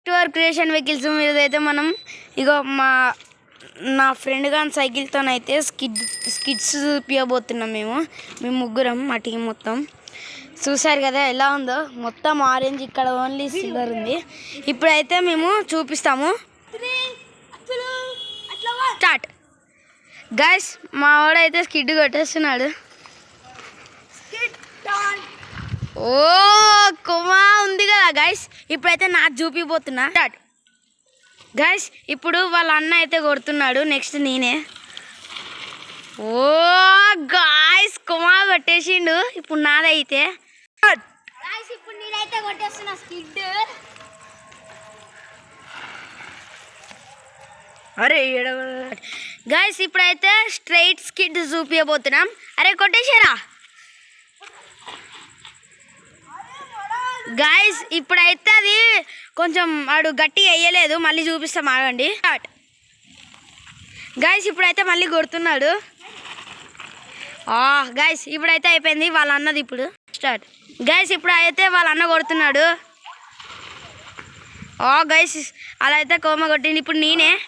network creation vehicles మీద అయితే మనం ఇగో నా ఫ్రెండ్ గాని సైకిల్తోనైతే స్కిడ్స్ చూపించబోతున్నాం మేము ముగ్గురం మా టీం మొత్తం చూసారు కదా ఎలా ఉందో మొత్తం ఆరెంజ్ ఇక్కడ ఓన్లీ సిల్వర్ ఉంది ఇప్పుడైతే మేము చూపిస్తాము స్టార్ట్ గైస్ మా వాడైతే స్కిడ్ కొట్టేస్తున్నాడు ఓ కొమా ఉంది కదా గైస్ ఇప్పుడైతే నాకు చూపిపోతున్నా స్టార్ట్ గైస్ ఇప్పుడు వాళ్ళ అన్న అయితే కొడుతున్నాడు నెక్స్ట్ నేనే ఓ గాయస్ కొమా కొట్టేసిండు ఇప్పుడు నాదైతే ఇప్పుడు నేనైతే కొట్టేస్తున్నా స్కిడ్ అరే గైస్ ఇప్పుడైతే స్ట్రైట్ స్కిడ్ చూపించబోతున్నాం అరే కొట్టేసారా గైస్ ఇప్పుడైతే అది కొంచెం వాడు గట్టిగా వేయలేదు మళ్ళీ చూపిస్తాం ఆగండి స్టార్ట్ గైస్ ఇప్పుడైతే మళ్ళీ కొడుతున్నాడు గైస్ ఇప్పుడైతే అయిపోయింది వాళ్ళ అన్నది ఇప్పుడు స్టార్ట్ గైస్ ఇప్పుడు అయితే వాళ్ళ అన్న కొడుతున్నాడు గైస్ అలా అయితే కోమ కొట్టింది ఇప్పుడు నేనే